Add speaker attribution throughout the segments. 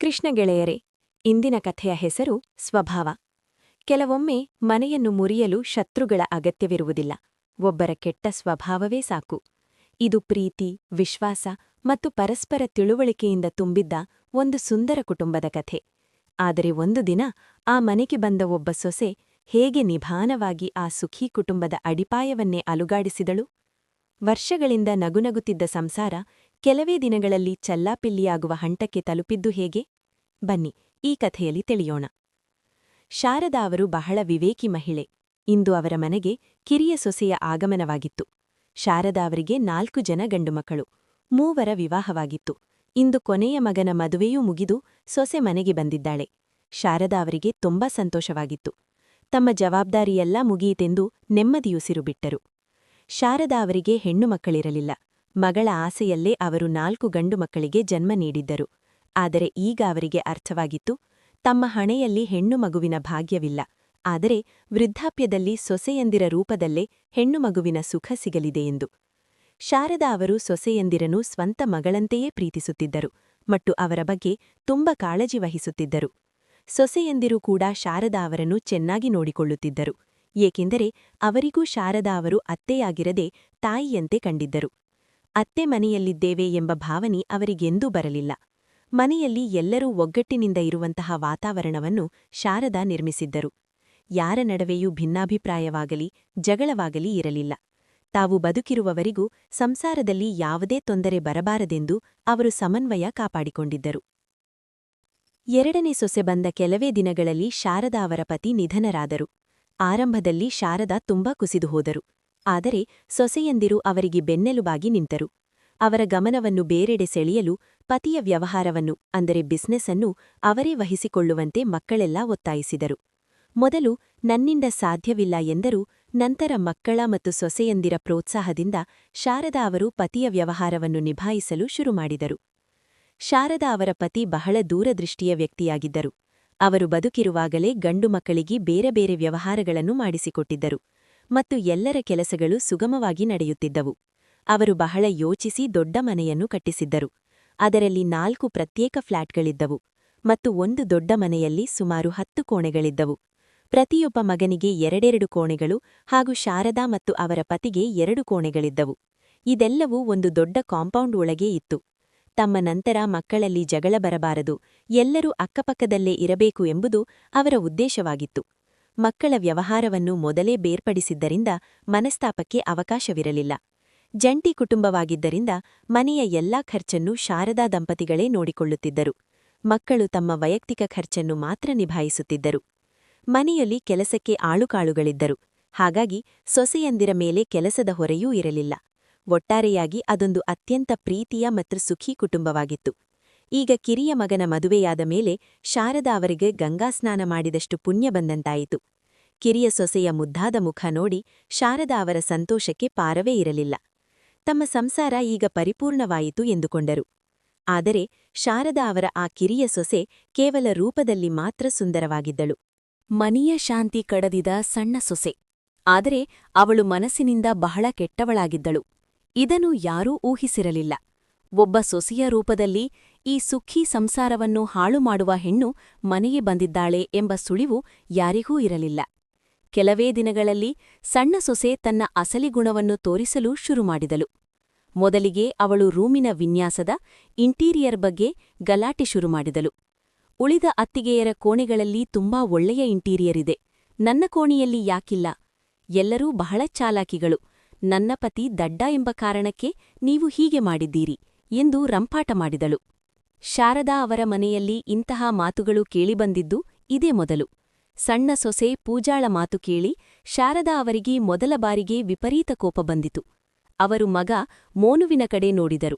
Speaker 1: ಕೃಷ್ಣ ಗೆಳೆಯರೇ, ಇಂದಿನ ಕಥೆಯ ಹೆಸರು ಸ್ವಭಾವ. ಕೆಲವೊಮ್ಮೆ ಮನೆಯನ್ನು ಮುರಿಯಲು ಶತ್ರುಗಳ ಅಗತ್ಯವಿರುವುದಿಲ್ಲ, ಒಬ್ಬರ ಕೆಟ್ಟ ಸ್ವಭಾವವೇ ಸಾಕು. ಇದು ಪ್ರೀತಿ, ವಿಶ್ವಾಸ ಮತ್ತು ಪರಸ್ಪರ ತಿಳುವಳಿಕೆಯಿಂದ ತುಂಬಿದ್ದ ಒಂದು ಸುಂದರ ಕುಟುಂಬದ ಕಥೆ. ಆದರೆ ಒಂದು ದಿನ ಆ ಮನೆಗೆ ಬಂದ ಒಬ್ಬ ಸೊಸೆ ಹೇಗೆ ನಿಧಾನವಾಗಿ ಆ ಸುಖೀ ಕುಟುಂಬದ ಅಡಿಪಾಯವನ್ನೇ ಅಲುಗಾಡಿಸಿದಳು. ವರ್ಷಗಳಿಂದ ನಗುನಗುತ್ತಿದ್ದ ಸಂಸಾರ ಕೆಲವೇ ದಿನಗಳಲ್ಲಿ ಚಲ್ಲಾಪಿಲ್ಲಿಯಾಗುವ ಹಂತಕ್ಕೆ ತಲುಪಿದ್ದು ಹೇಗೆ? ಬನ್ನಿ, ಈ ಕಥೆಯಲ್ಲಿ ತಿಳಿಯೋಣ. ಶಾರದಾ ಅವರು ಬಹಳ ವಿವೇಕಿ ಮಹಿಳೆ. ಇಂದು ಅವರ ಮನೆಗೆ ಕಿರಿಯ ಸೊಸೆಯ ಆಗಮನವಾಗಿತ್ತು. ಶಾರದಾ ಅವರಿಗೆ 4 ಜನ ಗಂಡುಮಕ್ಕಳು, 3 ವಿವಾಹವಾಗಿತ್ತು. ಇಂದು ಕೊನೆಯ ಮಗನ ಮದುವೆಯೂ ಮುಗಿದು ಸೊಸೆ ಮನೆಗೆ ಬಂದಿದ್ದಾಳೆ. ಶಾರದಾ ಅವರಿಗೆ ತುಂಬಾ ಸಂತೋಷವಾಗಿತ್ತು. ತಮ್ಮ ಜವಾಬ್ದಾರಿಯೆಲ್ಲ ಮುಗಿಯಿತೆಂದು ನೆಮ್ಮದಿಯುಸಿರು ಬಿಟ್ಟರು. ಶಾರದಾ ಅವರಿಗೆ ಹೆಣ್ಣು ಮಕ್ಕಳಿರಲಿಲ್ಲ. ಮಗಳ ಆಸೆಯಲ್ಲೇ ಅವರು 4 ಗಂಡು ಮಕ್ಕಳಿಗೆ ಜನ್ಮ ನೀಡಿದ್ದರು. ಆದರೆ ಈಗ ಅವರಿಗೆ ಅರ್ಥವಾಗಿತ್ತು, ತಮ್ಮ ಹಣೆಯಲ್ಲಿ ಹೆಣ್ಣು ಮಗುವಿನ ಭಾಗ್ಯವಿಲ್ಲ, ಆದರೆ ವೃದ್ಧಾಪ್ಯದಲ್ಲಿ ಸೊಸೆಯಂದಿರ ರೂಪದಲ್ಲೇ ಹೆಣ್ಣು ಮಗುವಿನ ಸುಖ ಸಿಗಲಿದೆ ಎಂದು. ಶಾರದಾ ಅವರು ಸೊಸೆಯಂದಿರನ್ನು ಸ್ವಂತ ಮಗಳಂತೆಯೇ ಪ್ರೀತಿಸುತ್ತಿದ್ದರು ಮತ್ತು ಅವರ ಬಗ್ಗೆ ತುಂಬ ಕಾಳಜಿ ವಹಿಸುತ್ತಿದ್ದರು. ಸೊಸೆಯಂದಿರು ಕೂಡ ಶಾರದಾ ಅವರನ್ನು ಚೆನ್ನಾಗಿ ನೋಡಿಕೊಳ್ಳುತ್ತಿದ್ದರು, ಏಕೆಂದರೆ ಅವರಿಗೂ ಶಾರದಾ ಅವರು ಅತ್ತೆಯಾಗಿರದೆ ತಾಯಿಯಂತೆ ಕಂಡಿದ್ದರು. ಅತ್ತೆ ಮನೆಯಲ್ಲಿದ್ದೇವೆ ಎಂಬ ಭಾವನೆ ಅವರಿಗೆಂದೂ ಬರಲಿಲ್ಲ. ಮನೆಯಲ್ಲಿ ಎಲ್ಲರೂ ಒಗ್ಗಟ್ಟಿನಿಂದ ಇರುವಂತಹ ವಾತಾವರಣವನ್ನು ಶಾರದಾ ನಿರ್ಮಿಸಿದ್ದರು. ಯಾರ ನಡುವೆಯೂ ಭಿನ್ನಾಭಿಪ್ರಾಯವಾಗಲಿ ಜಗಳವಾಗಲಿ ಇರಲಿಲ್ಲ. ತಾವು ಬದುಕಿರುವವರಿಗೂ ಸಂಸಾರದಲ್ಲಿ ಯಾವುದೇ ತೊಂದರೆ ಬರಬಾರದೆಂದು ಅವರು ಸಮನ್ವಯ ಕಾಪಾಡಿಕೊಂಡಿದ್ದರು. 2ನೇ ಸೊಸೆ ಬಂದ ಕೆಲವೇ ದಿನಗಳಲ್ಲಿ ಶಾರದಾ ಅವರ ಪತಿ ನಿಧನರಾದರು. ಆರಂಭದಲ್ಲಿ ಶಾರದಾ ತುಂಬಾ ಕುಸಿದು ಹೋದರು. ಆದರೆ ಸೊಸೆಯಂದಿರು ಅವರಿಗೆ ಬೆನ್ನೆಲುಬಾಗಿ ನಿಂತರು. ಅವರ ಗಮನವನ್ನು ಬೇರೆಡೆ ಸೆಳೆಯಲು ಪತಿಯ ವ್ಯವಹಾರವನ್ನು ಅಂದರೆ ಬಿಸ್ನೆಸ್ ಅನ್ನು ಅವರೇ ವಹಿಸಿಕೊಳ್ಳುವಂತೆ ಮಕ್ಕಳೆಲ್ಲ ಒತ್ತಾಯಿಸಿದರು. ಮೊದಲು ನನ್ನಿಂದ ಸಾಧ್ಯವಿಲ್ಲ ಎಂದರೂ ನಂತರ ಮಕ್ಕಳ ಮತ್ತು ಸೊಸೆಯಂದಿರ ಪ್ರೋತ್ಸಾಹದಿಂದ ಶಾರದಾ ಅವರು ಪತಿಯ ವ್ಯವಹಾರವನ್ನು ನಿಭಾಯಿಸಲು ಶುರುಮಾಡಿದರು. ಶಾರದಾ ಅವರ ಪತಿ ಬಹಳ ದೂರದೃಷ್ಟಿಯ ವ್ಯಕ್ತಿಯಾಗಿದ್ದರು. ಅವರು ಬದುಕಿರುವಾಗಲೇ ಗಂಡು ಮಕ್ಕಳಿಗೆ ಬೇರೆ ಬೇರೆ ವ್ಯವಹಾರಗಳನ್ನು ಮಾಡಿಸಿಕೊಟ್ಟಿದ್ದರು ಮತ್ತು ಎಲ್ಲರ ಕೆಲಸಗಳು ಸುಗಮವಾಗಿ ನಡೆಯುತ್ತಿದ್ದವು. ಅವರು ಬಹಳ ಯೋಚಿಸಿ ದೊಡ್ಡ ಮನೆಯನ್ನು ಕಟ್ಟಿಸಿದ್ದರು. ಅದರಲ್ಲಿ 4 ಪ್ರತ್ಯೇಕ ಫ್ಲ್ಯಾಟ್ಗಳಿದ್ದವು ಮತ್ತು ಒಂದು ದೊಡ್ಡ ಮನೆಯಲ್ಲಿ ಸುಮಾರು 10 ಕೋಣೆಗಳಿದ್ದವು. ಪ್ರತಿಯೊಬ್ಬ ಮಗನಿಗೆ 2 ಕೋಣೆಗಳು ಹಾಗೂ ಶಾರದಾ ಮತ್ತು ಅವರ ಪತಿಗೆ 2 ಕೋಣೆಗಳಿದ್ದವು. ಇದೆಲ್ಲವೂ ಒಂದು ದೊಡ್ಡ ಕಾಂಪೌಂಡ್ ಒಳಗೇ ಇತ್ತು. ತಮ್ಮ ನಂತರ ಮಕ್ಕಳಲ್ಲಿ ಜಗಳ ಬರಬಾರದು, ಎಲ್ಲರೂ ಅಕ್ಕಪಕ್ಕದಲ್ಲೇ ಇರಬೇಕು ಎಂಬುದು ಅವರ ಉದ್ದೇಶವಾಗಿತ್ತು. ಮಕ್ಕಳ ವ್ಯವಹಾರವನ್ನು ಮೊದಲೇ ಬೇರ್ಪಡಿಸಿದ್ದರಿಂದ ಮನಸ್ತಾಪಕ್ಕೆ ಅವಕಾಶವಿರಲಿಲ್ಲ. ಜಂಟಿ ಕುಟುಂಬವಾಗಿದ್ದರಿಂದ ಮನೆಯ ಎಲ್ಲಾ ಖರ್ಚನ್ನು ಶಾರದಾ ದಂಪತಿಗಳೇ ನೋಡಿಕೊಳ್ಳುತ್ತಿದ್ದರು. ಮಕ್ಕಳು ತಮ್ಮ ವೈಯಕ್ತಿಕ ಖರ್ಚನ್ನು ಮಾತ್ರ ನಿಭಾಯಿಸುತ್ತಿದ್ದರು. ಮನೆಯಲ್ಲಿ ಕೆಲಸಕ್ಕೆ ಆಳುಕಾಳುಗಳಿದ್ದರು, ಹಾಗಾಗಿ ಸೊಸೆಯಂದಿರ ಮೇಲೆ ಕೆಲಸದ ಹೊರೆಯೂ ಇರಲಿಲ್ಲ. ಒಟ್ಟಾರೆಯಾಗಿ ಅದೊಂದು ಅತ್ಯಂತ ಪ್ರೀತಿಯ ಮತ್ತು ಸುಖೀ ಕುಟುಂಬವಾಗಿತ್ತು. ಈಗ ಕಿರಿಯ ಮಗನ ಮದುವೆಯಾದ ಮೇಲೆ ಶಾರದಾ ಅವರಿಗೆ ಗಂಗಾಸ್ನಾನ ಮಾಡಿದಷ್ಟು ಪುಣ್ಯ ಬಂದಂತಾಯಿತು. ಕಿರಿಯ ಸೊಸೆಯ ಮುದ್ದಾದ ಮುಖ ನೋಡಿ ಶಾರದಾ ಅವರ ಸಂತೋಷಕ್ಕೆ ಪಾರವೇ ಇರಲಿಲ್ಲ. ತಮ್ಮ ಸಂಸಾರ ಈಗ ಪರಿಪೂರ್ಣವಾಯಿತು ಎಂದುಕೊಂಡರು. ಆದರೆ ಶಾರದಾ ಅವರ ಆ ಕಿರಿಯ ಸೊಸೆ ಕೇವಲ ರೂಪದಲ್ಲಿ ಮಾತ್ರ ಸುಂದರವಾಗಿದ್ದಳು. ಮನೆಯ ಶಾಂತಿ ಕಡದಿದ ಸಣ್ಣ ಸೊಸೆ, ಆದರೆ ಅವಳು ಮನಸ್ಸಿನಿಂದ ಬಹಳ ಕೆಟ್ಟವಳಾಗಿದ್ದಳು. ಇದನ್ನು ಯಾರೂ ಊಹಿಸಿರಲಿಲ್ಲ. ಒಬ್ಬ ಸೊಸೆಯ ರೂಪದಲ್ಲಿ ಈ ಸುಖೀ ಸಂಸಾರವನ್ನು ಹಾಳು ಮಾಡುವ ಹೆಣ್ಣು ಮನೆಗೆ ಬಂದಿದ್ದಾಳೆ ಎಂಬ ಸುಳಿವು ಯಾರಿಗೂ ಇರಲಿಲ್ಲ. ಕೆಲವೇ ದಿನಗಳಲ್ಲಿ ಸಣ್ಣ ಸೊಸೆ ತನ್ನ ಅಸಲಿ ಗುಣವನ್ನು ತೋರಿಸಲು ಶುರುಮಾಡಿದಳು. ಮೊದಲಿಗೆ ಅವಳು ರೂಮಿನ ವಿನ್ಯಾಸದ ಇಂಟೀರಿಯರ್ ಬಗ್ಗೆ ಗಲಾಟೆ ಶುರುಮಾಡಿದಳು. ಉಳಿದ ಅತ್ತಿಗೆಯರ ಕೋಣೆಗಳಲ್ಲಿ ತುಂಬಾ ಒಳ್ಳೆಯ ಇಂಟೀರಿಯರ್ ಇದೆ, ನನ್ನ ಕೋಣೆಯಲ್ಲಿ ಯಾಕಿಲ್ಲ? ಎಲ್ಲರೂ ಬಹಳ ಚಾಲಾಕಿಗಳು, ನನ್ನ ಪತಿ ದಡ್ಡ ಎಂಬ ಕಾರಣಕ್ಕೆ ನೀವು ಹೀಗೆ ಮಾಡಿದ್ದೀರಿ ಎಂದು ರಂಪಾಟ ಮಾಡಿದಳು. ಶಾರದಾ ಅವರ ಮನೆಯಲ್ಲಿ ಇಂತಹ ಮಾತುಗಳು ಕೇಳಿಬಂದಿದ್ದು ಇದೇ ಮೊದಲು. ಸಣ್ಣ ಸೊಸೆ ಪೂಜಾಳ ಮಾತು ಕೇಳಿ ಶಾರದಾ ಅವರಿಗೆ ಮೊದಲ ಬಾರಿಗೆ ವಿಪರೀತ ಕೋಪ ಬಂದಿತು. ಅವರು ಮಗ ಮೋನುವಿನ ಕಡೆ ನೋಡಿದರು.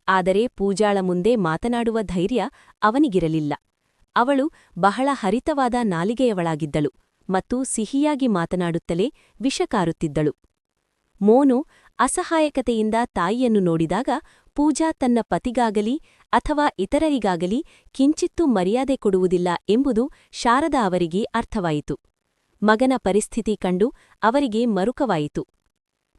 Speaker 1: ಆದರೆ ಪೂಜಾಳ ಮುಂದೆ ಮಾತನಾಡುವ ಧೈರ್ಯ ಅವನಿಗಿರಲಿಲ್ಲ. ಅವಳು ಬಹಳ ಹರಿತವಾದ ನಾಲಿಗೆಯವಳಾಗಿದ್ದಳು ಮತ್ತು ಸಿಹಿಯಾಗಿ ಮಾತನಾಡುತ್ತಲೇ ವಿಷಕಾರುತ್ತಿದ್ದಳು. ಮೋನು ಅಸಹಾಯಕತೆಯಿಂದ ತಾಯಿಯನ್ನು ನೋಡಿದಾಗ ಪೂಜಾ ತನ್ನ ಪತಿಗಾಗಲಿ ಅಥವಾ ಇತರರಿಗಾಗಲಿ ಕಿಂಚಿತ್ತೂ ಮರ್ಯಾದೆ ಕೊಡುವುದಿಲ್ಲ ಎಂಬುದು ಶಾರದಾ ಅವರಿಗೆ ಅರ್ಥವಾಯಿತು. ಮಗನ ಪರಿಸ್ಥಿತಿ ಕಂಡು ಅವರಿಗೆ ಮರುಕವಾಯಿತು.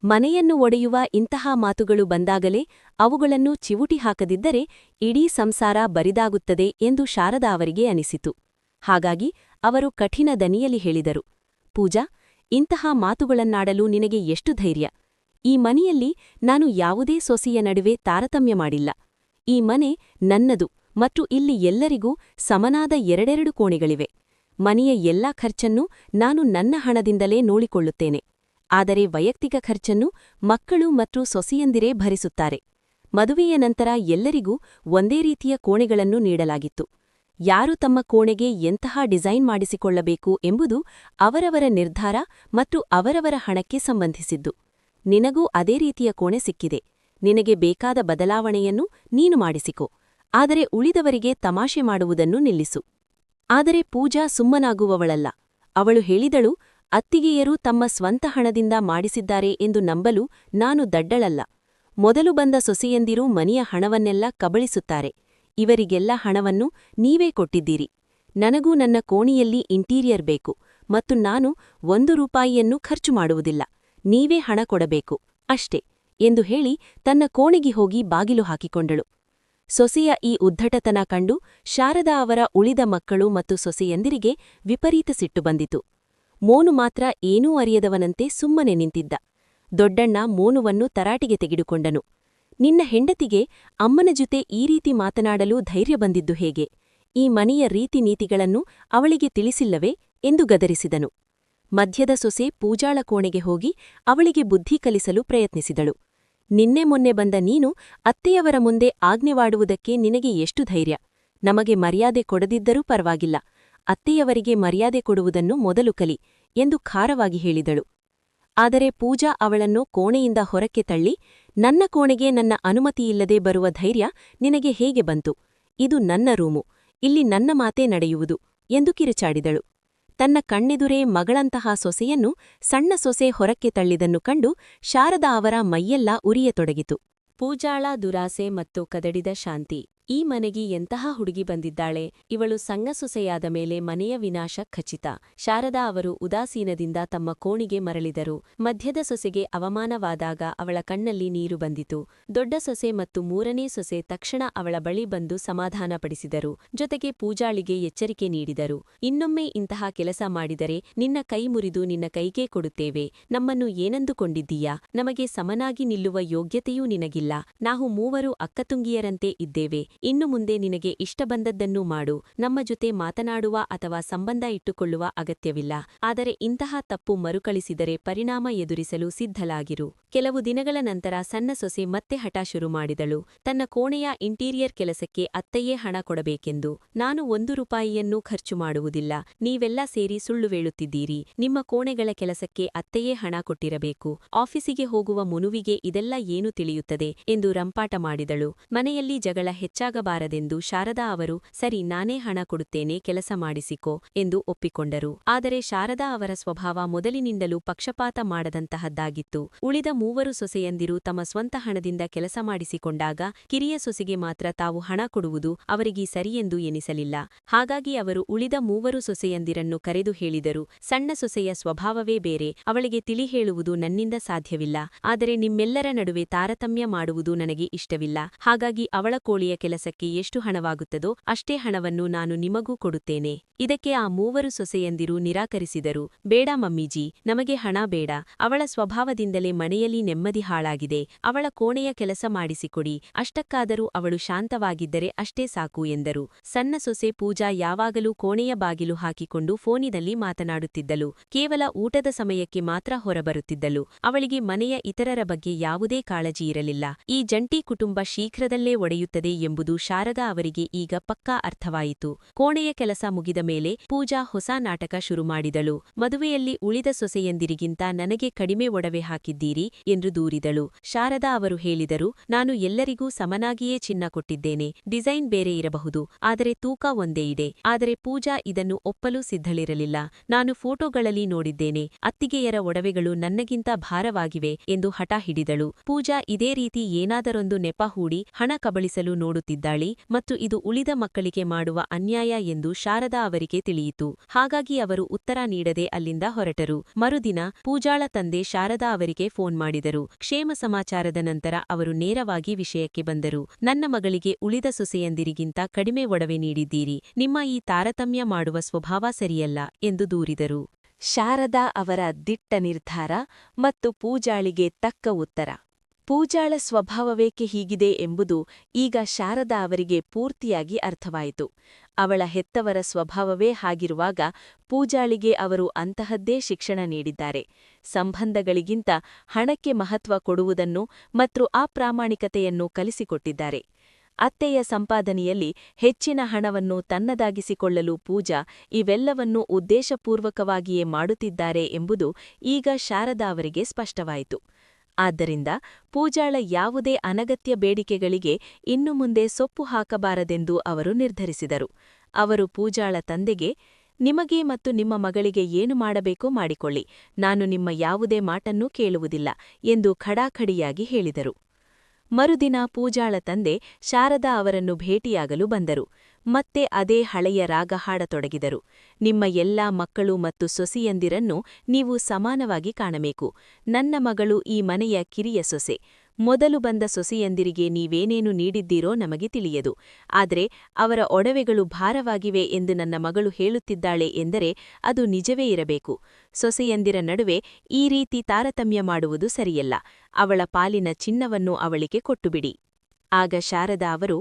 Speaker 1: ಮನೆಯನ್ನು ಒಡೆಯುವ ಇಂತಹ ಮಾತುಗಳು ಬಂದಾಗಲೇ ಅವುಗಳನ್ನು ಚಿವುಟಿ ಹಾಕದಿದ್ದರೆ ಇಡೀ ಸಂಸಾರ ಬರಿದಾಗುತ್ತದೆ ಎಂದು ಶಾರದಾ ಅವರಿಗೆ ಅನಿಸಿತು. ಹಾಗಾಗಿ ಅವರು ಕಠಿಣ ದನಿಯಲ್ಲಿ ಹೇಳಿದರು, ಪೂಜಾ, ಇಂತಹ ಮಾತುಗಳನ್ನಾಡಲು ನಿನಗೆ ಎಷ್ಟು ಧೈರ್ಯ? ಈ ಮನೆಯಲ್ಲಿ ನಾನು ಯಾವುದೇ ಸೊಸೆಯ ನಡುವೆ ತಾರತಮ್ಯ ಮಾಡಿಲ್ಲ. ಈ ಮನೆ ನನ್ನದು ಮತ್ತು ಇಲ್ಲಿ ಎಲ್ಲರಿಗೂ ಸಮನಾದ ಎರಡೆರಡು ಕೋಣೆಗಳಿವೆ. ಮನೆಯ ಎಲ್ಲಾ ಖರ್ಚನ್ನೂ ನಾನು ನನ್ನ ಹಣದಿಂದಲೇ ನೋಡಿಕೊಳ್ಳುತ್ತೇನೆ. ಆದರೆ ವೈಯಕ್ತಿಕ ಖರ್ಚನ್ನು ಮಕ್ಕಳು ಮತ್ತು ಸೊಸೆಯಂದಿರೇ ಭರಿಸುತ್ತಾರೆ. ಮದುವೆಯ ನಂತರ ಎಲ್ಲರಿಗೂ ಒಂದೇ ರೀತಿಯ ಕೋಣೆಗಳನ್ನು ನೀಡಲಾಗಿತ್ತು. ಯಾರು ತಮ್ಮ ಕೋಣೆಗೆ ಎಂತಹ ಡಿಸೈನ್ ಮಾಡಿಸಿಕೊಳ್ಳಬೇಕು ಎಂಬುದು ಅವರವರ ನಿರ್ಧಾರ ಮತ್ತು ಅವರವರ ಹಣಕ್ಕೆ ಸಂಬಂಧಿಸಿದ್ದು. ನಿನಗೂ ಅದೇ ರೀತಿಯ ಕೋಣೆ ಸಿಕ್ಕಿದೆ. ನಿನಗೆ ಬೇಕಾದ ಬದಲಾವಣೆಯನ್ನು ನೀನು ಮಾಡಿಸಿಕೊ. ಆದರೆ ಉಳಿದವರಿಗೆ ತಮಾಷೆ ಮಾಡುವುದನ್ನು ನಿಲ್ಲಿಸು. ಆದರೆ ಪೂಜಾ ಸುಮ್ಮನಾಗುವವಳಲ್ಲ. ಅವಳು ಹೇಳಿದಳು, ಅತ್ತಿಗೆಯರು ತಮ್ಮ ಸ್ವಂತ ಹಣದಿಂದ ಮಾಡಿಸಿದ್ದಾರೆ ಎಂದು ನಂಬಲು ನಾನು ದಡ್ಡಳಲ್ಲ. ಮೊದಲು ಬಂದ ಸೊಸೆಯಂದಿರೂ ಮನೆಯ ಹಣವನ್ನೆಲ್ಲ ಕಬಳಿಸುತ್ತಾರೆ. ಇವರಿಗೆಲ್ಲ ಹಣವನ್ನು ನೀವೇ ಕೊಟ್ಟಿದ್ದೀರಿ. ನನಗೂ ನನ್ನ ಕೋಣೆಯಲ್ಲಿ ಇಂಟೀರಿಯರ್ ಬೇಕು ಮತ್ತು ನಾನು 1 ರೂಪಾಯಿಯನ್ನೂ ಖರ್ಚು ಮಾಡುವುದಿಲ್ಲ. ನೀವೇ ಹಣ ಕೊಡಬೇಕು ಅಷ್ಟೇ ಎಂದು ಹೇಳಿ ತನ್ನ ಕೋಣೆಗೆ ಹೋಗಿ ಬಾಗಿಲು ಹಾಕಿಕೊಂಡಳು. ಸೊಸೆಯ ಈ ಉದ್ಧಟತನ ಕಂಡು ಶಾರದಾ ಅವರ ಉಳಿದ ಮಕ್ಕಳು ಮತ್ತು ಸೊಸೆಯಂದಿರಿಗೆ ವಿಪರೀತ ಸಿಟ್ಟು ಬಂದಿತು. ಮೋನು ಮಾತ್ರ ಏನೂ ಅರಿಯದವನಂತೆ ಸುಮ್ಮನೆ ನಿಂತಿದ್ದ. ದೊಡ್ಡಣ್ಣ ಮೋನುವನ್ನು ತರಾಟೆಗೆ ತೆಗೆದುಕೊಂಡನು. ನಿನ್ನ ಹೆಂಡತಿಗೆ ಅಮ್ಮನ ಜೊತೆ ಈ ರೀತಿ ಮಾತನಾಡಲು ಧೈರ್ಯ ಬಂದಿದ್ದು ಹೇಗೆ? ಈ ಮನೆಯ ರೀತಿ ನೀತಿಗಳನ್ನು ಅವಳಿಗೆ ತಿಳಿಸಿಲ್ಲವೇ ಎಂದು ಗದರಿಸಿದನು. ಮಧ್ಯದ ಸೊಸೆ ಪೂಜಾಳ ಕೋಣೆಗೆ ಹೋಗಿ ಅವಳಿಗೆ ಬುದ್ಧಿ ಕಲಿಸಲು ಪ್ರಯತ್ನಿಸಿದಳು. ನಿನ್ನೆ ಮೊನ್ನೆ ಬಂದ ನೀನು ಅತ್ತೆಯವರ ಮುಂದೆ ಆಜ್ಞೆವಾಡುವುದಕ್ಕೆ ನಿನಗೆ ಎಷ್ಟು ಧೈರ್ಯ? ನಮಗೆ ಮರ್ಯಾದೆ ಕೊಡದಿದ್ದರೂ ಪರವಾಗಿಲ್ಲ. ಅತ್ತೆಯವರಿಗೆ ಮರ್ಯಾದೆ ಕೊಡುವುದನ್ನು ಮೊದಲು ಕಲಿ ಎಂದು ಖಾರವಾಗಿ ಹೇಳಿದಳು. ಆದರೆ ಪೂಜಾ ಅವಳನ್ನು ಕೋಣೆಯಿಂದ ಹೊರಕ್ಕೆ ತಳ್ಳಿ, ನನ್ನ ಕೋಣೆಗೆ ನನ್ನ ಅನುಮತಿಯಿಲ್ಲದೆ ಬರುವ ಧೈರ್ಯ ನಿನಗೆ ಹೇಗೆ ಬಂತು? ಇದು ನನ್ನ ರೂಮು, ಇಲ್ಲಿ ನನ್ನ ಮಾತೇ ನಡೆಯುವುದು ಎಂದು ಕಿರುಚಾಡಿದಳು. ತನ್ನ ಕಣ್ಣೆದುರೇ ಮಗಳಂತಹ ಸೊಸೆಯನ್ನು ಸಣ್ಣ ಸೊಸೆ ಹೊರಕ್ಕೆ ತಳ್ಳಿದನ್ನು ಕಂಡು ಶಾರದಾ ಅವರ ಮೈಯೆಲ್ಲ ಉರಿಯತೊಡಗಿತು. ಪೂಜಾಳ ದುರಾಸೆ ಮತ್ತು ಕದಡಿದ ಶಾಂತಿ. ಈ ಮನೆಗೆ ಎಂತಹ ಹುಡುಗಿ ಬಂದಿದ್ದಾಳೆ? ಇವಳು ಸಣ್ಣ ಸೊಸೆಯಾದ ಮೇಲೆ ಮನೆಯ ವಿನಾಶ ಖಚಿತ. ಶಾರದಾ ಅವರು ಉದಾಸೀನದಿಂದ ತಮ್ಮ ಕೋಣಿಗೆ ಮರಳಿದರು. ಮಧ್ಯದ ಸೊಸೆಗೆ ಅವಮಾನವಾದಾಗ ಅವಳ ಕಣ್ಣಲ್ಲಿ ನೀರು ಬಂದಿತು. ದೊಡ್ಡ ಸೊಸೆ ಮತ್ತು 3ನೇ ಸೊಸೆ ತಕ್ಷಣ ಅವಳ ಬಳಿ ಬಂದು ಸಮಾಧಾನಪಡಿಸಿದರು. ಜೊತೆಗೆ ಪೂಜಾಳಿಗೆ ಎಚ್ಚರಿಕೆ ನೀಡಿದರು. ಇನ್ನೊಮ್ಮೆ ಇಂತಹ ಕೆಲಸ ಮಾಡಿದರೆ ನಿನ್ನ ಕೈ ಮುರಿದು ನಿನ್ನ ಕೈಗೆ ಕೊಡುತ್ತೇವೆ. ನಮ್ಮನ್ನು ಏನಂದುಕೊಂಡಿದ್ದೀಯಾ? ನಮಗೆ ಸಮನಾಗಿ ನಿಲ್ಲುವ ಯೋಗ್ಯತೆಯೂ ನಿನಗಿಲ್ಲ. ನಾವು 3 ಅಕ್ಕತುಂಗಿಯರಂತೆ ಇದ್ದೇವೆ. ಇನ್ನು ಮುಂದೆ ನಿನಗೆ ಇಷ್ಟ ಬಂದದ್ದನ್ನೂ ಮಾಡು. ನಮ್ಮ ಜೊತೆ ಮಾತನಾಡುವ ಅಥವಾ ಸಂಬಂಧ ಇಟ್ಟುಕೊಳ್ಳುವ ಅಗತ್ಯವಿಲ್ಲ. ಆದರೆ ಇಂತಹ ತಪ್ಪು ಮರುಕಳಿಸಿದರೆ ಪರಿಣಾಮ ಎದುರಿಸಲು ಸಿದ್ಧಲಾಗಿರು. ಕೆಲವು ದಿನಗಳ ನಂತರ ಸಣ್ಣ ಸೊಸೆ ಮತ್ತೆ ಹಠ ಶುರು ಮಾಡಿದಳು. ತನ್ನ ಕೋಣೆಯ ಇಂಟೀರಿಯರ್ ಕೆಲಸಕ್ಕೆ ಅತ್ತೆಯೇ ಹಣ ಕೊಡಬೇಕೆಂದು. ನಾನು 1 ರೂಪಾಯಿಯನ್ನೂ ಖರ್ಚು ಮಾಡುವುದಿಲ್ಲ. ನೀವೆಲ್ಲ ಸೇರಿ ಸುಳ್ಳು ಹೇಳುತ್ತಿದ್ದೀರಿ. ನಿಮ್ಮ ಕೋಣೆಗಳ ಕೆಲಸಕ್ಕೆ ಅತ್ತೆಯೇ ಹಣ ಕೊಟ್ಟಿರಬೇಕು. ಆಫೀಸಿಗೆ ಹೋಗುವ ಮುನುವಿಗೆ ಇದೆಲ್ಲ ಏನು ತಿಳಿಯುತ್ತದೆ ಎಂದು ರಂಪಾಟ ಮಾಡಿದಳು. ಮನೆಯಲ್ಲಿ ಜಗಳ ಹೆಚ್ಚಾಗಬಾರದೆಂದು ಶಾರದಾ ಅವರು, ಸರಿ, ನಾನೇ ಹಣ ಕೊಡುತ್ತೇನೆ, ಕೆಲಸ ಮಾಡಿಸಿಕೋ ಎಂದು ಒಪ್ಪಿಕೊಂಡರು. ಆದರೆ ಶಾರದಾ ಅವರ ಸ್ವಭಾವ ಮೊದಲಿನಿಂದಲೂ ಪಕ್ಷಪಾತ ಮಾಡದಂತಹದ್ದಾಗಿತ್ತು. ಉಳಿದ 3 ಸೊಸೆಯಂದಿರು ತಮ್ಮ ಸ್ವಂತ ಹಣದಿಂದ ಕೆಲಸ ಮಾಡಿಸಿಕೊಂಡಾಗ ಕಿರಿಯ ಸೊಸೆಗೆ ಮಾತ್ರ ತಾವು ಹಣ ಕೊಡುವುದು ಅವರಿಗೆ ಸರಿಯೆಂದು ಎನಿಸಲಿಲ್ಲ. ಹಾಗಾಗಿ ಅವರು ಉಳಿದ 3 ಸೊಸೆಯಂದಿರನ್ನು ಕರೆದು ಹೇಳಿದರು, ಸಣ್ಣ ಸೊಸೆಯ ಸ್ವಭಾವವೇ ಬೇರೆ. ಅವಳಿಗೆ ತಿಳಿ ಹೇಳುವುದು ನನ್ನಿಂದ ಸಾಧ್ಯವಿಲ್ಲ. ಆದರೆ ನಿಮ್ಮೆಲ್ಲರ ನಡುವೆ ತಾರತಮ್ಯ ಮಾಡುವುದು ನನಗೆ ಇಷ್ಟವಿಲ್ಲ. ಹಾಗಾಗಿ ಅವಳ ಕೋಳಿಯ ಕೆಲಸಕ್ಕೆ ಎಷ್ಟು ಹಣವಾಗುತ್ತದೋ ಅಷ್ಟೇ ಹಣವನ್ನು ನಾನು ನಿಮಗೂ ಕೊಡುತ್ತೇನೆ. ಇದಕ್ಕೆ ಆ 3 ಸೊಸೆಯಂದಿರು ನಿರಾಕರಿಸಿದರು. ಬೇಡ ಮಮ್ಮೀಜಿ, ನಮಗೆ ಹಣ ಬೇಡ. ಅವಳ ಸ್ವಭಾವದಿಂದಲೇ ಮನೆಯಲ್ಲಿ ನೆಮ್ಮದಿ ಹಾಳಾಗಿದೆ. ಅವಳ ಕೋಣೆಯ ಕೆಲಸ ಮಾಡಿಸಿಕೊಡಿ. ಅಷ್ಟಕ್ಕಾದರೂ ಅವಳು ಶಾಂತವಾಗಿದ್ದರೆ ಅಷ್ಟೇ ಸಾಕು ಎಂದರು. ಸಣ್ಣ ಸೊಸೆ ಪೂಜಾ ಯಾವಾಗಲೂ ಕೋಣೆಯ ಬಾಗಿಲು ಹಾಕಿಕೊಂಡು ಫೋನಿನಲ್ಲಿ ಮಾತನಾಡುತ್ತಿದ್ದಳು. ಕೇವಲ ಊಟದ ಸಮಯಕ್ಕೆ ಮಾತ್ರ ಹೊರಬರುತ್ತಿದ್ದಳು. ಅವಳಿಗೆ ಮನೆಯ ಇತರರ ಬಗ್ಗೆ ಯಾವುದೇ ಕಾಳಜಿ ಇರಲಿಲ್ಲ. ಈ ಜಂಟಿ ಕುಟುಂಬ ಶೀಘ್ರದಲ್ಲೇ ಒಡೆಯುತ್ತದೆ ಎಂಬುದು ಶಾರದಾ ಅವರಿಗೆ ಈಗ ಪಕ್ಕಾ ಅರ್ಥವಾಯಿತು. ಕೋಣೆಯ ಕೆಲಸ ಮುಗಿದ ಮೇಲೆ ಪೂಜಾ ಹೊಸ ನಾಟಕ ಶುರು ಮಾಡಿದಳು. ಮದುವೆಯಲ್ಲಿ ಉಳಿದ ಸೊಸೆಯಂದಿರಿಗಿಂತ ನನಗೆ ಕಡಿಮೆ ಒಡವೆ ಹಾಕಿದ್ದೀರಿ ಎಂದು ದೂರಿದಳು. ಶಾರದಾ ಅವರು ಹೇಳಿದರು, ನಾನು ಎಲ್ಲರಿಗೂ ಸಮನಾಗಿಯೇ ಚಿನ್ನ ಕೊಟ್ಟಿದ್ದೇನೆ. ಡಿಸೈನ್ ಬೇರೆ ಇರಬಹುದು, ಆದರೆ ತೂಕ ಒಂದೇ ಇದೆ. ಆದರೆ ಪೂಜಾ ಇದನ್ನು ಒಪ್ಪಲು ಸಿದ್ಧಳಿರಲಿಲ್ಲ. ನಾನು ಫೋಟೋಗಳಲ್ಲಿ ನೋಡಿದ್ದೇನೆ. ಅತ್ತಿಗೆಯರ ಒಡವೆಗಳು ನನ್ನಗಿಂತ ಭಾರವಾಗಿವೆ ಎಂದು ಹಠ ಹಿಡಿದಳು. ಪೂಜಾ ಇದೇ ರೀತಿ ಏನಾದರೊಂದು ನೆಪ ಹೂಡಿ ಹಣ ಕಬಳಿಸಲು ನೋಡುತ್ತಿದ್ದಳು. ಮಾಡುತ್ತಿದ್ದಾಳೆ ಮತ್ತು ಇದು ಉಳಿದ ಮಕ್ಕಳಿಗೆ ಮಾಡುವ ಅನ್ಯಾಯ ಎಂದು ಶಾರದಾ ಅವರಿಗೆ ತಿಳಿಯಿತು. ಹಾಗಾಗಿ ಅವರು ಉತ್ತರ ನೀಡದೆ ಅಲ್ಲಿಂದ ಹೊರಟರು. ಮರುದಿನ ಪೂಜಾಳ ತಂದೆ ಶಾರದಾ ಅವರಿಗೆ ಫೋನ್ ಮಾಡಿದರು. ಕ್ಷೇಮ ಸಮಾಚಾರದ ನಂತರ ಅವರು ನೇರವಾಗಿ ವಿಷಯಕ್ಕೆ ಬಂದರು. ನನ್ನ ಮಗಳಿಗೆ ಉಳಿದ ಸೊಸೆಯಂದಿರಿಗಿಂತ ಕಡಿಮೆ ಒಡವೆ ನೀಡಿದ್ದೀರಿ. ನಿಮ್ಮ ಈ ತಾರತಮ್ಯ ಮಾಡುವ ಸ್ವಭಾವ ಸರಿಯಲ್ಲ ಎಂದು ದೂರಿದರು. ಶಾರದಾ ಅವರ ದಿಟ್ಟ ನಿರ್ಧಾರ ಮತ್ತು ಪೂಜಾಳಿಗೆ ತಕ್ಕ ಉತ್ತರ. ಪೂಜಾಳ ಸ್ವಭಾವವೇಕೆ ಹೀಗಿದೆ ಎಂಬುದು ಈಗ ಶಾರದಾ ಅವರಿಗೆ ಪೂರ್ತಿಯಾಗಿ ಅರ್ಥವಾಯಿತು. ಅವಳ ಹೆತ್ತವರ ಸ್ವಭಾವವೇ ಹಾಗಿರುವಾಗ ಪೂಜಾಳಿಗೆ ಅವರು ಅಂತಹದ್ದೇ ಶಿಕ್ಷಣ ನೀಡಿದ್ದಾರೆ. ಸಂಬಂಧಗಳಿಗಿಂತ ಹಣಕ್ಕೆ ಮಹತ್ವ ಕೊಡುವುದನ್ನು ಮತ್ತು ಅಪ್ರಾಮಾಣಿಕತೆಯನ್ನು ಕಲಿಸಿಕೊಟ್ಟಿದ್ದಾರೆ. ಅತ್ತೆಯ ಸಂಪಾದನೆಯಲ್ಲಿ ಹೆಚ್ಚಿನ ಹಣವನ್ನು ತನ್ನದಾಗಿಸಿಕೊಳ್ಳಲು ಪೂಜಾ ಇವೆಲ್ಲವನ್ನೂ ಉದ್ದೇಶಪೂರ್ವಕವಾಗಿಯೇ ಮಾಡುತ್ತಿದ್ದಾರೆ ಎಂಬುದು ಈಗ ಶಾರದಾ ಅವರಿಗೆ ಸ್ಪಷ್ಟವಾಯಿತು. ಆದ್ದರಿಂದ ಪೂಜಾಳ ಯಾವುದೇ ಅನಗತ್ಯ ಬೇಡಿಕೆಗಳಿಗೆ ಇನ್ನು ಮುಂದೆ ಸೊಪ್ಪು ಹಾಕಬಾರದೆಂದು ಅವರು ನಿರ್ಧರಿಸಿದರು. ಅವರು ಪೂಜಾಳ ತಂದೆಗೆ, ನಿಮಗೆ ಮತ್ತು ನಿಮ್ಮ ಮಗಳಿಗೆ ಏನು ಮಾಡಬೇಕೋ ಮಾಡಿಕೊಳ್ಳಿ, ನಾನು ನಿಮ್ಮ ಯಾವುದೇ ಮಾತನ್ನೂ ಕೇಳುವುದಿಲ್ಲ ಎಂದು ಖಡಾಖಡಿಯಾಗಿ ಹೇಳಿದರು. ಮರುದಿನ ಪೂಜಾಳ ತಂದೆ ಶಾರದಾ ಅವರನ್ನು ಭೇಟಿಯಾಗಲು ಬಂದರು. ಮತ್ತೆ ಅದೇ ಹಳೆಯ ರಾಗ ಹಾಡತೊಡಗಿದರು. ನಿಮ್ಮ ಎಲ್ಲಾ ಮಕ್ಕಳು ಮತ್ತು ಸೊಸೆಯಂದಿರನ್ನು ನೀವು ಸಮಾನವಾಗಿ ಕಾಣಬೇಕು. ನನ್ನ ಮಗಳು ಈ ಮನೆಯ ಕಿರಿಯ ಸೊಸೆ. ಮೊದಲು ಬಂದ ಸೊಸೆಯಂದಿರಿಗೆ ನೀವೇನೇನು ನೀಡಿದ್ದೀರೋ ನಮಗೆ ತಿಳಿಯದು. ಆದರೆ ಅವರ ಒಡವೆಗಳು ಭಾರವಾಗಿವೆ ಎಂದು ನನ್ನ ಮಗಳು ಹೇಳುತ್ತಿದ್ದಾಳೆ ಎಂದರೆ ಅದು ನಿಜವೇ ಇರಬೇಕು. ಸೊಸೆಯಂದಿರ ನಡುವೆ ಈ ರೀತಿ ತಾರತಮ್ಯ ಮಾಡುವುದು ಸರಿಯಲ್ಲ. ಅವಳ ಪಾಲಿನ ಚಿನ್ನವನ್ನು ಅವಳಿಗೆ ಕೊಟ್ಟುಬಿಡಿ. ಆಗ ಶಾರದಾ ಅವರು,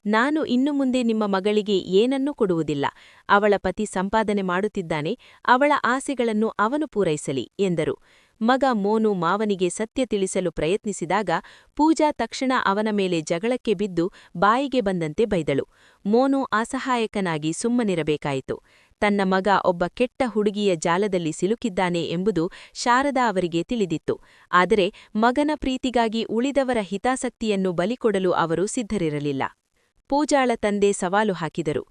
Speaker 1: ನಾನು ಇನ್ನು ಮುಂದೆ ನಿಮ್ಮ ಮಗಳಿಗೆ ಏನನ್ನೂ ಕೊಡುವುದಿಲ್ಲ. ಅವಳ ಪತಿ ಸಂಪಾದನೆ ಮಾಡುತ್ತಿದ್ದಾನೆ, ಅವಳ ಆಸೆಗಳನ್ನು ಅವನು ಪೂರೈಸಲಿ ಎಂದರು. ಮಗ ಮೋನು ಮಾವನಿಗೆ ಸತ್ಯ ತಿಳಿಸಲು ಪ್ರಯತ್ನಿಸಿದಾಗ ಪೂಜಾ ತಕ್ಷಣ ಅವನ ಮೇಲೆ ಜಗಳಕ್ಕೆ ಬಿದ್ದು ಬಾಯಿಗೆ ಬಂದಂತೆ ಬೈದಳು. ಮೋನು ಅಸಹಾಯಕನಾಗಿ ಸುಮ್ಮನಿರಬೇಕಾಯಿತು. ತನ್ನ ಮಗ ಒಬ್ಬ ಕೆಟ್ಟ ಹುಡುಗಿಯ ಜಾಲದಲ್ಲಿ ಸಿಲುಕಿದ್ದಾನೆ ಎಂಬುದು ಶಾರದಾ ಅವರಿಗೆ ತಿಳಿದಿತ್ತು. ಆದರೆ ಮಗನ ಪ್ರೀತಿಗಾಗಿ ಉಳಿದವರ ಹಿತಾಸಕ್ತಿಯನ್ನು ಬಲಿಕೊಡಲು ಅವರು ಸಿದ್ಧರಿರಲಿಲ್ಲ. ಪೂಜಾಳ ತಂದೆ ಸವಾಲು ಹಾಕಿದರು.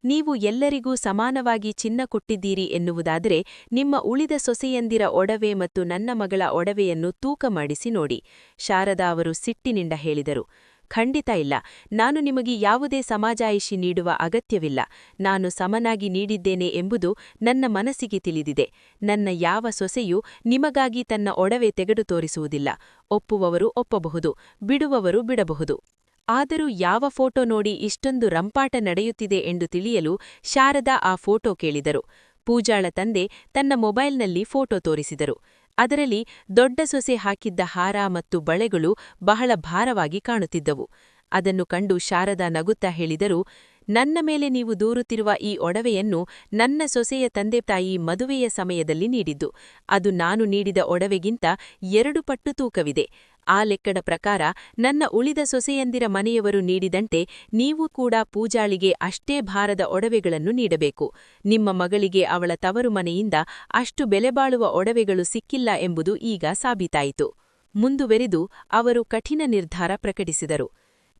Speaker 1: ನೀವು ಎಲ್ಲರಿಗೂ ಸಮಾನವಾಗಿ ಚಿನ್ನ ಕೊಟ್ಟಿದ್ದೀರಿ ಎನ್ನುವುದಾದರೆ ನಿಮ್ಮ ಉಳಿದ ಸೊಸೆಯಂದಿರ ಒಡವೆ ಮತ್ತು ನನ್ನ ಮಗಳ ಒಡವೆಯನ್ನು ತೂಕ ಮಾಡಿಸಿ ನೋಡಿ. ಶಾರದಾ ಅವರು ಸಿಟ್ಟಿನಿಂದ ಹೇಳಿದರು. ಖಂಡಿತ ಇಲ್ಲ. ನಾನು ನಿಮಗೆ ಯಾವುದೇ ಸಮಾಜಾಯಿಷಿ ನೀಡುವ ಅಗತ್ಯವಿಲ್ಲ. ನಾನು ಸಮನಾಗಿ ನೀಡಿದ್ದೇನೆ ಎಂಬುದು ನನ್ನ ಮನಸ್ಸಿಗೆ ತಿಳಿದಿದೆ. ನನ್ನ ಯಾವ ಸೊಸೆಯೂ ನಿಮಗಾಗಿ ತನ್ನ ಒಡವೆ ತೆಗೆದು ತೋರಿಸುವುದಿಲ್ಲ. ಒಪ್ಪುವವರು ಒಪ್ಪಬಹುದು, ಬಿಡುವವರು ಬಿಡಬಹುದು. ಆದರೂ ಯಾವ ಫೋಟೋ ನೋಡಿ ಇಷ್ಟೊಂದು ರಂಪಾಟ ನಡೆಯುತ್ತಿದೆ ಎಂದು ತಿಳಿಯಲು ಶಾರದಾ ಆ ಫೋಟೋ ಕೇಳಿದರು. ಪೂಜಾಳ ತಂದೆ ತನ್ನ ಮೊಬೈಲ್ನಲ್ಲಿ ಫೋಟೋ ತೋರಿಸಿದರು. ಅದರಲ್ಲಿ ದೊಡ್ಡ ಸೊಸೆ ಹಾಕಿದ್ದ ಹಾರ ಮತ್ತು ಬಳೆಗಳು ಬಹಳ ಭಾರವಾಗಿ ಕಾಣುತ್ತಿದ್ದವು. ಅದನ್ನು ಕಂಡು ಶಾರದಾ ನಗುತ್ತಾ ಹೇಳಿದರು, ನನ್ನ ಮೇಲೆ ನೀವು ದೂರುತ್ತಿರುವ ಈ ಒಡವೆಯನ್ನು ನನ್ನ ಸೊಸೆಯ ತಂದೆ ತಾಯಿ ಮದುವೆಯ ಸಮಯದಲ್ಲಿ ನೀಡಿದ್ದು. ಅದು ನಾನು ನೀಡಿದ ಒಡವೆಗಿಂತ 2 ಪಟ್ಟು ತೂಕವಿದೆ. ಆ ಲೆಕ್ಕದ ಪ್ರಕಾರ ನನ್ನ ಉಳಿದ ಸೊಸೆಯಂದಿರ ಮನೆಯವರು ನೀಡಿದಂತೆ ನೀವು ಕೂಡ ಪೂಜಾಳಿಗೆ ಅಷ್ಟೇ ಭಾರದ ಒಡವೆಗಳನ್ನು ನೀಡಬೇಕು. ನಿಮ್ಮ ಮಗಳಿಗೆ ಅವಳ ತವರು ಮನೆಯಿಂದ ಅಷ್ಟು ಬೆಲೆಬಾಳುವ ಒಡವೆಗಳು ಸಿಕ್ಕಿಲ್ಲ ಎಂಬುದು ಈಗ ಸಾಬೀತಾಯಿತು. ಮುಂದುವರೆದು ಅವರು ಕಠಿಣ ನಿರ್ಧಾರ ಪ್ರಕಟಿಸಿದರು.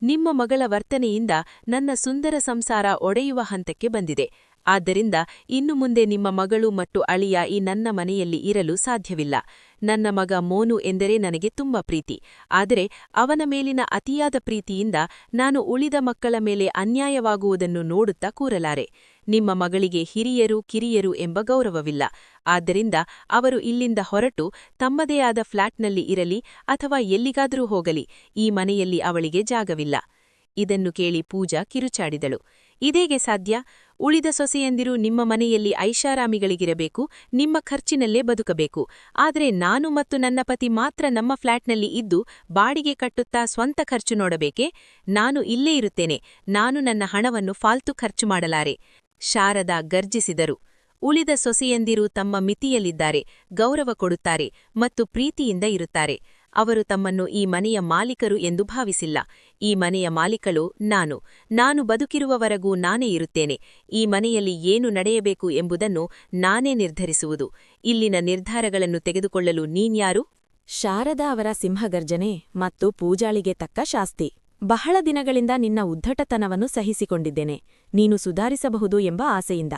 Speaker 1: ನಿಮ್ಮ ಮಗಳ ವರ್ತನೆಯಿಂದ ನನ್ನ ಸುಂದರ ಸಂಸಾರ ಒಡೆಯುವ ಹಂತಕ್ಕೆ ಬಂದಿದೆ. ಆದ್ದರಿಂದ ಇನ್ನು ಮುಂದೆ ನಿಮ್ಮ ಮಗಳು ಮತ್ತು ಅಳಿಯ ಈ ನನ್ನ ಮನೆಯಲ್ಲಿ ಇರಲು ಸಾಧ್ಯವಿಲ್ಲ. ನನ್ನ ಮಗ ಮೋನು ಎಂದರೆ ನನಗೆ ತುಂಬ ಪ್ರೀತಿ. ಆದರೆ ಅವನ ಮೇಲಿನ ಅತಿಯಾದ ಪ್ರೀತಿಯಿಂದ ನಾನು ಉಳಿದ ಮಕ್ಕಳ ಮೇಲೆ ಅನ್ಯಾಯವಾಗುವುದನ್ನು ನೋಡುತ್ತಾ ಕೂರಲಾರೆ. ನಿಮ್ಮ ಮಗಳಿಗೆ ಹಿರಿಯರು ಕಿರಿಯರು ಎಂಬ ಗೌರವವಿಲ್ಲ. ಆದ್ದರಿಂದ ಅವರು ಇಲ್ಲಿಂದ ಹೊರಟು ತಮ್ಮದೇ ಆದ ಫ್ಲಾಟ್ನಲ್ಲಿ ಇರಲಿ ಅಥವಾ ಎಲ್ಲಿಗಾದರೂ ಹೋಗಲಿ. ಈ ಮನೆಯಲ್ಲಿ ಅವಳಿಗೆ ಜಾಗವಿಲ್ಲ. ಇದನ್ನು ಕೇಳಿ ಪೂಜಾ ಕಿರುಚಾಡಿದಳು. ಇದೇಗೆ ಸಾಧ್ಯ? ಉಳಿದ ಸೊಸೆಯಂದಿರು ನಿಮ್ಮ ಮನೆಯಲ್ಲಿ ಐಷಾರಾಮಿಗಳಿಗಿರಬೇಕು, ನಿಮ್ಮ ಖರ್ಚಿನಲ್ಲೇ ಬದುಕಬೇಕು. ಆದರೆ ನಾನು ಮತ್ತು ನನ್ನ ಪತಿ ಮಾತ್ರ ನಮ್ಮ ಫ್ಲಾಟ್ನಲ್ಲಿ ಇದ್ದು ಬಾಡಿಗೆ ಕಟ್ಟುತ್ತಾ ಸ್ವಂತ ಖರ್ಚು ನೋಡಬೇಕೆ? ನಾನು ಇಲ್ಲೇ ಇರುತ್ತೇನೆ. ನಾನು ನನ್ನ ಹಣವನ್ನು ಫಾಲ್ತು ಖರ್ಚು ಮಾಡಲಾರೆ. ಶಾರದಾ ಗರ್ಜಿಸಿದರು. ಉಳಿದ ಸೊಸೆಯಂದಿರು ತಮ್ಮ ಮಿತಿಯಲ್ಲಿದ್ದಾರೆ, ಗೌರವ ಕೊಡುತ್ತಾರೆ ಮತ್ತು ಪ್ರೀತಿಯಿಂದ ಇರುತ್ತಾರೆ. ಅವರು ತಮ್ಮನ್ನು ಈ ಮನೆಯ ಮಾಲೀಕರು ಎಂದು ಭಾವಿಸಿಲ್ಲ. ಈ ಮನೆಯ ಮಾಲೀಕಳು ನಾನು ಬದುಕಿರುವವರೆಗೂ ನಾನೇ ಇರುತ್ತೇನೆ. ಈ ಮನೆಯಲ್ಲಿ ಏನು ನಡೆಯಬೇಕು ಎಂಬುದನ್ನು ನಾನೇ ನಿರ್ಧರಿಸುವುದು. ಇಲ್ಲಿನ ನಿರ್ಧಾರಗಳನ್ನು ತೆಗೆದುಕೊಳ್ಳಲು ನೀನ್ಯಾರು?
Speaker 2: ಶಾರದಾ ಅವರ ಸಿಂಹಗರ್ಜನೆ ಮತ್ತು ಪೂಜಾಳಿಗೆ ತಕ್ಕ ಶಾಸ್ತಿ. ಬಹಳ ದಿನಗಳಿಂದ ನಿನ್ನ ಉದ್ಧಟತನವನ್ನು ಸಹಿಸಿಕೊಂಡಿದ್ದೇನೆ, ನೀನು ಸುಧಾರಿಸಬಹುದು ಎಂಬ ಆಸೆಯಿಂದ.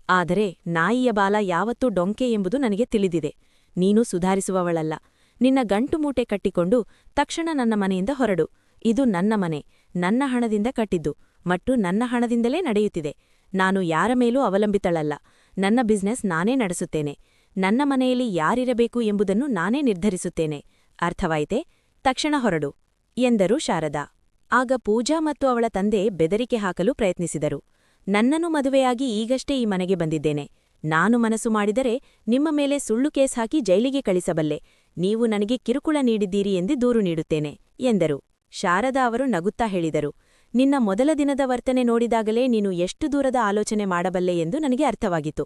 Speaker 2: ಆದರೆ ನಾಯಿಯ ಬಾಲ ಯಾವತ್ತೂ ಡೊಂಕೆ ಎಂಬುದು ನನಗೆ ತಿಳಿದಿದೆ. ನೀನು ಸುಧಾರಿಸುವವಳಲ್ಲ. ನಿನ್ನ ಗಂಟು ಮೂಟೆ ಕಟ್ಟಿಕೊಂಡು ತಕ್ಷಣ ನನ್ನ ಮನೆಯಿಂದ ಹೊರಡು. ಇದು ನನ್ನ ಮನೆ. ನನ್ನ ಹಣದಿಂದ ಕಟ್ಟಿದ್ದು ಮತ್ತು ನನ್ನ ಹಣದಿಂದಲೇ ನಡೆಯುತ್ತಿದೆ. ನಾನು ಯಾರ ಮೇಲೂ ಅವಲಂಬಿತಳಲ್ಲ. ನನ್ನ ಬಿಸ್ನೆಸ್ ನಾನೇ ನಡೆಸುತ್ತೇನೆ. ನನ್ನ ಮನೆಯಲ್ಲಿ ಯಾರಿರಬೇಕು ಎಂಬುದನ್ನು ನಾನೇ ನಿರ್ಧರಿಸುತ್ತೇನೆ. ಅರ್ಥವಾಯಿತೆ? ತಕ್ಷಣ ಹೊರಡು ಎಂದರು ಶಾರದಾ. ಆಗ ಪೂಜಾ ಮತ್ತು ಅವಳ ತಂದೆ ಬೆದರಿಕೆ ಹಾಕಲು ಪ್ರಯತ್ನಿಸಿದರು. ನನ್ನನ್ನು ಮದುವೆಯಾಗಿ ಈಗಷ್ಟೇ ಈ ಮನೆಗೆ ಬಂದಿದ್ದೇನೆ. ನಾನು ಮನಸ್ಸು ಮಾಡಿದರೆ ನಿಮ್ಮ ಮೇಲೆ ಸುಳ್ಳು ಕೇಸ್ ಹಾಕಿ ಜೈಲಿಗೆ ಕಳಿಸಬಲ್ಲೆ. ನೀವು ನನಗೆ ಕಿರುಕುಳ ನೀಡಿದ್ದೀರಿ ಎಂದು ದೂರು ನೀಡುತ್ತೇನೆ ಎಂದರು. ಶಾರದಾ ಅವರು ನಗುತ್ತಾ ಹೇಳಿದರು, ನಿನ್ನ ಮೊದಲ ದಿನದ ವರ್ತನೆ ನೋಡಿದಾಗಲೇ ನೀನು ಎಷ್ಟು ದೂರದ ಆಲೋಚನೆ ಮಾಡಬಲ್ಲೆ ಎಂದು ನನಗೆ ಅರ್ಥವಾಗಿತ್ತು.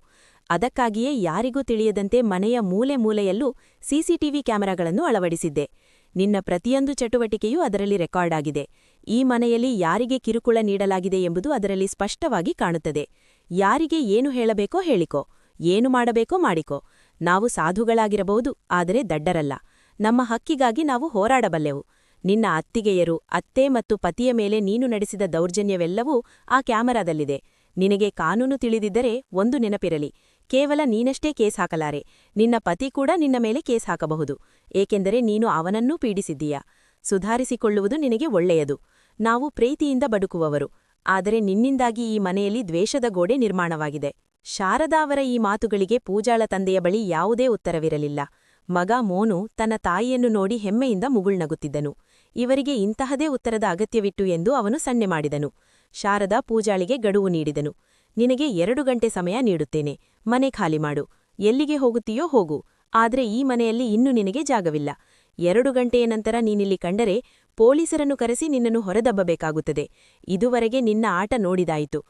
Speaker 2: ಅದಕ್ಕಾಗಿಯೇ ಯಾರಿಗೂ ತಿಳಿಯದಂತೆ ಮನೆಯ ಮೂಲೆ ಮೂಲೆಯಲ್ಲೂ ಸಿಸಿಟಿವಿ ಕ್ಯಾಮೆರಾಗಳನ್ನು ಅಳವಡಿಸಿದ್ದೆ. ನಿನ್ನ ಪ್ರತಿಯೊಂದು ಚಟುವಟಿಕೆಯೂ ಅದರಲ್ಲಿ ರೆಕಾರ್ಡ್ ಆಗಿದೆ. ಈ ಮನೆಯಲ್ಲಿ ಯಾರಿಗೆ ಕಿರುಕುಳ ನೀಡಲಾಗಿದೆ ಎಂಬುದು ಅದರಲ್ಲಿ ಸ್ಪಷ್ಟವಾಗಿ ಕಾಣುತ್ತದೆ. ಯಾರಿಗೆ ಏನು ಹೇಳಬೇಕೋ ಹೇಳಿಕೋ, ಏನು ಮಾಡಬೇಕೋ ಮಾಡಿಕೋ. ನಾವು ಸಾಧುಗಳಾಗಿರಬಹುದು, ಆದರೆ ದಡ್ಡರಲ್ಲ. ನಮ್ಮ ಹಕ್ಕಿಗಾಗಿ ನಾವು ಹೋರಾಡಬಲ್ಲೆವು. ನಿನ್ನ ಅತ್ತಿಗೆಯರು, ಅತ್ತೆ ಮತ್ತು ಪತಿಯ ಮೇಲೆ ನೀನು ನಡೆಸಿದ ದೌರ್ಜನ್ಯವೆಲ್ಲವೂ ಆ ಕ್ಯಾಮರಾದಲ್ಲಿದೆ. ನಿನಗೆ ಕಾನೂನು ತಿಳಿದಿದ್ದರೆ ಒಂದು ನೆನಪಿರಲಿ, ಕೇವಲ ನೀನಷ್ಟೇ ಕೇಸ್ ಹಾಕಲಾರೆ. ನಿನ್ನ ಪತಿ ಕೂಡ ನಿನ್ನ ಮೇಲೆ ಕೇಸ್ ಹಾಕಬಹುದು, ಏಕೆಂದರೆ ನೀನು ಅವನನ್ನೂ ಪೀಡಿಸಿದ್ದೀಯಾ. ಸುಧಾರಿಸಿಕೊಳ್ಳುವುದು ನಿನಗೆ ಒಳ್ಳೆಯದು. ನಾವು ಪ್ರೀತಿಯಿಂದ ಬದುಕುವವರು, ಆದರೆ ನಿನ್ನಿಂದಾಗಿ ಈ ಮನೆಯಲ್ಲಿ ದ್ವೇಷದ ಗೋಡೆ ನಿರ್ಮಾಣವಾಗಿದೆ. ಶಾರದಾ ಅವರ ಈ ಮಾತುಗಳಿಗೆ ಪೂಜಾಳ ತಂದೆಯ ಬಳಿ ಯಾವುದೇ ಉತ್ತರವಿರಲಿಲ್ಲ. ಮಗ ಮೋನು ತನ್ನ ತಾಯಿಯನ್ನು ನೋಡಿ ಹೆಮ್ಮೆಯಿಂದ ಮುಗುಳ್ನಗುತ್ತಿದ್ದನು. ಇವರಿಗೆ ಇಂತಹದೇ ಉತ್ತರದ ಅಗತ್ಯವಿತ್ತು ಎಂದು ಅವನು ಸನ್ನೆ ಮಾಡಿದನು. ಶಾರದಾ ಪೂಜಾಳಿಗೆ ಗಡುವು ನೀಡಿದನು. ನಿನಗೆ 2 ಗಂಟೆ ಸಮಯ ನೀಡುತ್ತೇನೆ. ಮನೆ ಖಾಲಿ ಮಾಡು. ಎಲ್ಲಿಗೆ ಹೋಗುತ್ತೀಯೋ ಹೋಗು, ಆದರೆ ಈ ಮನೆಯಲ್ಲಿ ಇನ್ನು ನಿನಗೆ ಜಾಗವಿಲ್ಲ. 2 ಗಂಟೆಯ ನಂತರ ನೀನಿಲ್ಲಿ ಕಂಡರೆ ಪೊಲೀಸರನ್ನು ಕರೆಸಿ ನಿನ್ನನ್ನು ಹೊರದಬ್ಬಬೇಕಾಗುತ್ತದೆ. ಇದುವರೆಗೆ ನಿನ್ನ ಆಟ ನೋಡಿದಾಯಿತು,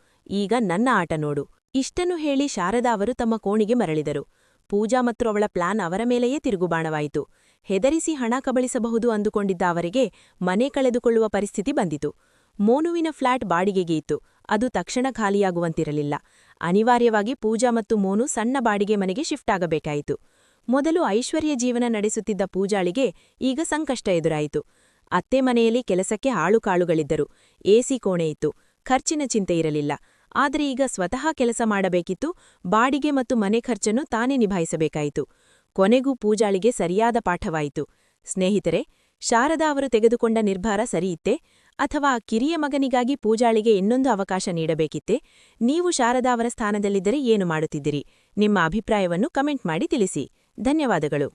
Speaker 2: ಈಗ ನನ್ನ ಆಟ ನೋಡು. ಇಷ್ಟನ್ನು ಹೇಳಿ ಶಾರದಾ ಅವರು ತಮ್ಮ ಕೋಣಿಗೆ ಮರಳಿದರು. ಪೂಜಾ ಮತ್ತು ಅವಳ ಪ್ಲಾನ್ ಅವರ ಮೇಲೆಯೇ ತಿರುಗುಬಾಣವಾಯಿತು. ಹೆದರಿಸಿ ಹಣ ಕಬಳಿಸಬಹುದು ಅಂದುಕೊಂಡಿದ್ದ ಅವರಿಗೆ ಮನೆ ಕಳೆದುಕೊಳ್ಳುವ ಪರಿಸ್ಥಿತಿ ಬಂದಿತು. ಮೋನುವಿನ ಫ್ಲಾಟ್ ಬಾಡಿಗೆಗೆ ಇತ್ತು. ಅದು ತಕ್ಷಣ ಖಾಲಿಯಾಗುವಂತಿರಲಿಲ್ಲ. ಅನಿವಾರ್ಯವಾಗಿ ಪೂಜಾ ಮತ್ತು ಮೋನು ಸಣ್ಣ ಬಾಡಿಗೆ ಮನೆಗೆ ಶಿಫ್ಟ್ ಆಗಬೇಕಾಯಿತು. ಮೊದಲು ಐಶ್ವರ್ಯ ಜೀವನ ನಡೆಸುತ್ತಿದ್ದ ಪೂಜಾಳಿಗೆ ಈಗ ಸಂಕಷ್ಟ ಎದುರಾಯಿತು. ಅತ್ತೆ ಮನೆಯಲ್ಲಿ ಕೆಲಸಕ್ಕೆ ಆಳುಕಾಳುಗಳಿದ್ದರು. ಎಸಿ ಕೋಣೆ ಇತ್ತು. ಖರ್ಚಿನ ಚಿಂತೆ ಇರಲಿಲ್ಲ. ಆದರೆ ಈಗ ಸ್ವತಃ ಕೆಲಸ ಮಾಡಬೇಕಿತ್ತು. ಬಾಡಿಗೆ ಮತ್ತು ಮನೆ ಖರ್ಚನ್ನು ತಾನೇ ನಿಭಾಯಿಸಬೇಕಾಯಿತು. ಕೊನೆಗೂ ಪೂಜಾಳಿಗೆ ಸರಿಯಾದ ಪಾಠವಾಯಿತು. ಸ್ನೇಹಿತರೆ, ಶಾರದಾ ಅವರು ತೆಗೆದುಕೊಂಡ ನಿರ್ಧಾರ ಸರಿಯಿತ್ತೇ? ಅಥವಾ ಕಿರಿಯ ಮಗನಿಗಾಗಿ ಪೂಜಾಳಿಗೆ ಇನ್ನೊಂದು ಅವಕಾಶ ನೀಡಬೇಕಿತ್ತೇ? ನೀವು ಶಾರದಾ ಅವರ ಸ್ಥಾನದಲ್ಲಿದ್ದರೆ ಏನು ಮಾಡುತ್ತಿದ್ದಿರಿ? ನಿಮ್ಮ ಅಭಿಪ್ರಾಯವನ್ನು ಕಮೆಂಟ್ ಮಾಡಿ ತಿಳಿಸಿ. ಧನ್ಯವಾದಗಳು.